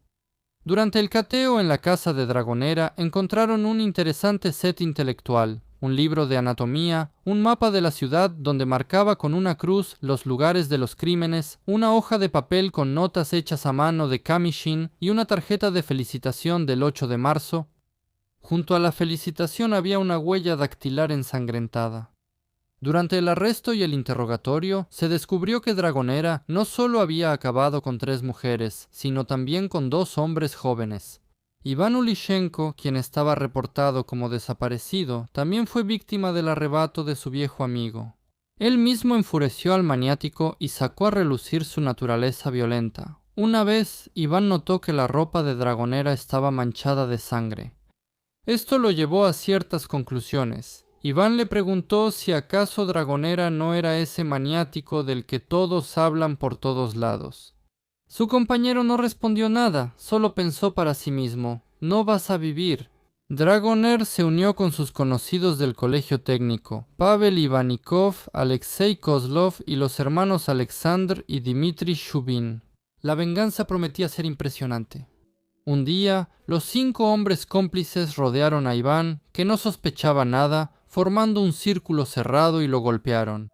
Durante el cateo en la casa de Dragonera encontraron un interesante set intelectual, un libro de anatomía, un mapa de la ciudad donde marcaba con una cruz los lugares de los crímenes, una hoja de papel con notas hechas a mano de Kamyshin y una tarjeta de felicitación del 8 de marzo. Junto a la felicitación había una huella dactilar ensangrentada. Durante el arresto y el interrogatorio, se descubrió que Dragonera no solo había acabado con 3 mujeres, sino también con 2 hombres jóvenes. Iván Ulishenko, quien estaba reportado como desaparecido, también fue víctima del arrebato de su viejo amigo. Él mismo enfureció al maniático y sacó a relucir su naturaleza violenta. Una vez, Iván notó que la ropa de Dragonera estaba manchada de sangre. Esto lo llevó a ciertas conclusiones. Iván le preguntó si acaso Dragonera no era ese maniático del que todos hablan por todos lados. Su compañero no respondió nada, solo pensó para sí mismo: no vas a vivir. Dragoner se unió con sus conocidos del colegio técnico, Pavel Ivanikov, Alexei Kozlov y los hermanos Alexander y Dmitry Shubin. La venganza prometía ser impresionante. Un día, los 5 hombres cómplices rodearon a Iván, que no sospechaba nada, formando un círculo cerrado y lo golpearon.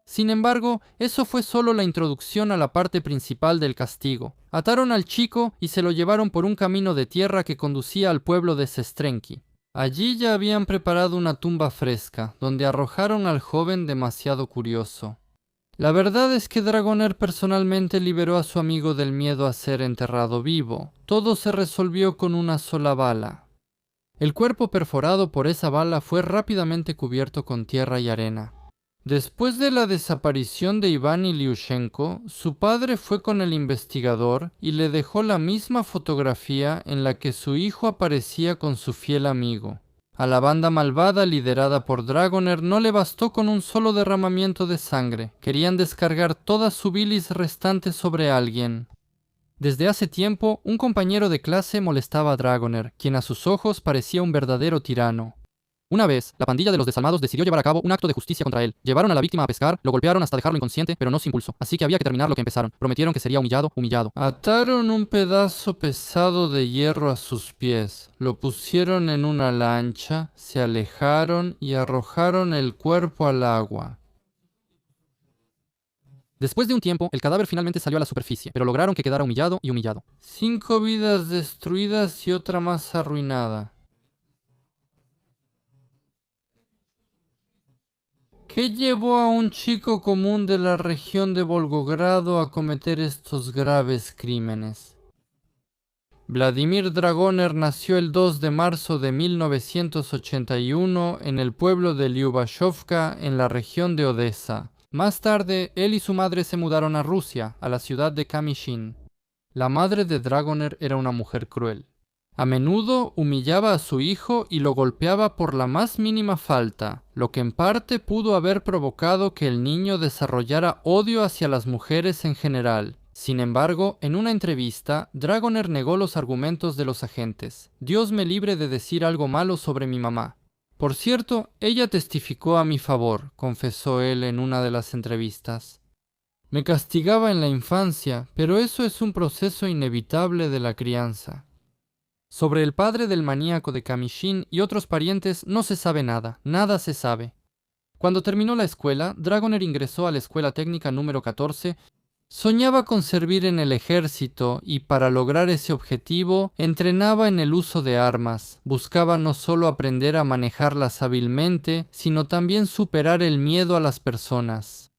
Sin embargo, eso fue solo la introducción a la parte principal del castigo. Ataron al chico y se lo llevaron por un camino de tierra que conducía al pueblo de Sestrenki. Allí ya habían preparado una tumba fresca, donde arrojaron al joven demasiado curioso. La verdad es que Dragoner personalmente liberó a su amigo del miedo a ser enterrado vivo. Todo se resolvió con una sola bala. El cuerpo perforado por esa bala fue rápidamente cubierto con tierra y arena. Después de la desaparición de Iván Iliushenko, su padre fue con el investigador y le dejó la misma fotografía en la que su hijo aparecía con su fiel amigo. A la banda malvada liderada por Dragoner no le bastó con un solo derramamiento de sangre. Querían descargar toda su bilis restante sobre alguien. Desde hace tiempo, un compañero de clase molestaba a Dragoner, quien a sus ojos parecía un verdadero tirano. Una vez, la pandilla de los desalmados decidió llevar a cabo un acto de justicia contra él. Llevaron a la víctima a pescar, lo golpearon hasta dejarlo inconsciente, pero no sin pulso. Así que había que terminar lo que empezaron. Prometieron que sería humillado. Ataron un pedazo pesado de hierro a sus pies, lo pusieron en una lancha, se alejaron y arrojaron el cuerpo al agua. Después de un tiempo, el cadáver finalmente salió a la superficie, pero lograron que quedara humillado y humillado. 5 vidas destruidas y otra más arruinada. ¿Qué llevó a un chico común de la región de Volgogrado a cometer estos graves crímenes? Vladimir Dragoner nació el 2 de marzo de 1981 en el pueblo de Lyubashovka, en la región de Odessa. Más tarde, él y su madre se mudaron a Rusia, a la ciudad de Kamyshin. La madre de Dragoner era una mujer cruel. A menudo humillaba a su hijo y lo golpeaba por la más mínima falta, lo que en parte pudo haber provocado que el niño desarrollara odio hacia las mujeres en general. Sin embargo, en una entrevista, Dragoner negó los argumentos de los agentes. Dios me libre de decir algo malo sobre mi mamá. Por cierto, ella testificó a mi favor, confesó él en una de las entrevistas. Me castigaba en la infancia, pero eso es un proceso inevitable de la crianza. Sobre el padre del maníaco de Kamyshin y otros parientes no se sabe nada, nada se sabe. Cuando terminó la escuela, Dragoner ingresó a la escuela técnica número 14. Soñaba con servir en el ejército y para lograr ese objetivo entrenaba en el uso de armas. Buscaba no solo aprender a manejarlas hábilmente, sino también superar el miedo a las personas.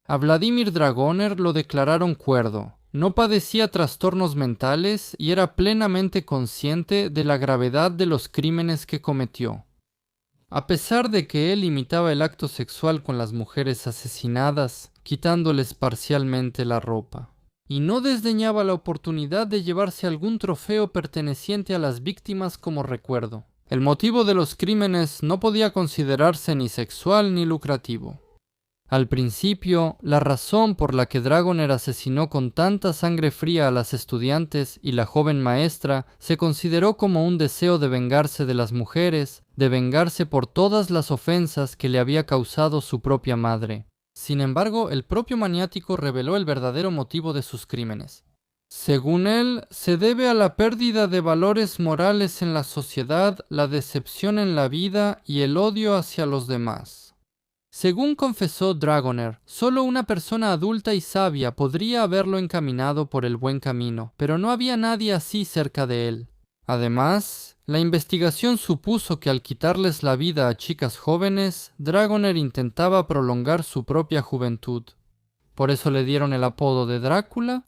A Vladimir Dragoner lo declararon cuerdo. No padecía trastornos mentales y era plenamente consciente de la gravedad de los crímenes que cometió. A pesar de que él imitaba el acto sexual con las mujeres asesinadas, quitándoles parcialmente la ropa, y no desdeñaba la oportunidad de llevarse algún trofeo perteneciente a las víctimas como recuerdo. El motivo de los crímenes no podía considerarse ni sexual ni lucrativo. Al principio, la razón por la que Dragoner asesinó con tanta sangre fría a las estudiantes y la joven maestra se consideró como un deseo de vengarse de las mujeres, de vengarse por todas las ofensas que le había causado su propia madre. Sin embargo, el propio maniático reveló el verdadero motivo de sus crímenes. Según él, se debe a la pérdida de valores morales en la sociedad, la decepción en la vida y el odio hacia los demás. Según confesó Dragoner, solo una persona adulta y sabia podría haberlo encaminado por el buen camino, pero no había nadie así cerca de él. Además, la investigación supuso que al quitarles la vida a chicas jóvenes, Dragoner intentaba prolongar su propia juventud. Por eso le dieron el apodo de Drácula.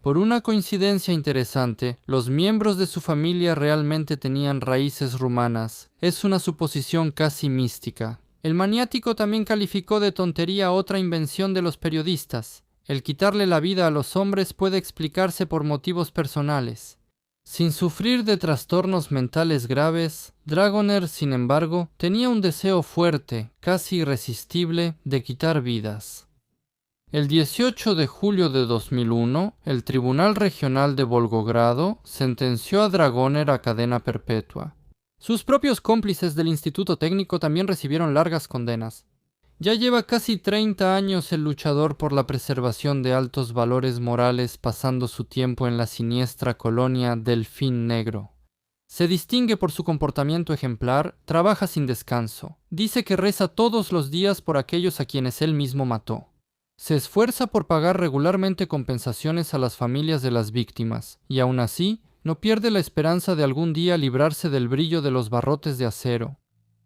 Por una coincidencia interesante, los miembros de su familia realmente tenían raíces rumanas. Es una suposición casi mística. El maniático también calificó de tontería otra invención de los periodistas. El quitarle la vida a los hombres puede explicarse por motivos personales. Sin sufrir de trastornos mentales graves, Dragoner, sin embargo, tenía un deseo fuerte, casi irresistible, de quitar vidas. El 18 de julio de 2001, el Tribunal Regional de Volgogrado sentenció a Dragoner a cadena perpetua. Sus propios cómplices del Instituto Técnico también recibieron largas condenas. Ya lleva casi 30 años el luchador por la preservación de altos valores morales pasando su tiempo en la siniestra colonia Delfín Negro. Se distingue por su comportamiento ejemplar, trabaja sin descanso. Dice que reza todos los días por aquellos a quienes él mismo mató. Se esfuerza por pagar regularmente compensaciones a las familias de las víctimas, y aún así, no pierde la esperanza de algún día librarse del brillo de los barrotes de acero.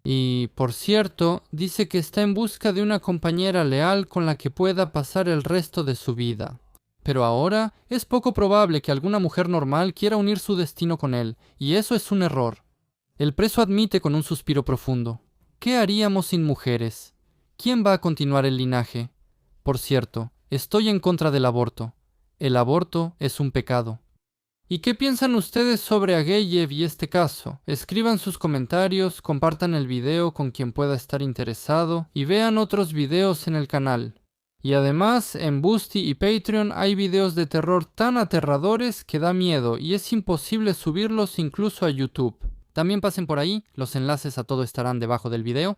Y, por cierto, dice que está en busca de una compañera leal con la que pueda pasar el resto de su vida. Pero ahora es poco probable que alguna mujer normal quiera unir su destino con él, y eso es un error. El preso admite con un suspiro profundo: ¿qué haríamos sin mujeres? ¿Quién va a continuar el linaje? Por cierto, estoy en contra del aborto. El aborto es un pecado. ¿Y qué piensan ustedes sobre Ageyev y este caso? Escriban sus comentarios, compartan el video con quien pueda estar interesado y vean otros videos en el canal. Y además, en Boosty y Patreon hay videos de terror tan aterradores que da miedo y es imposible subirlos incluso a YouTube. También pasen por ahí, los enlaces a todo estarán debajo del video.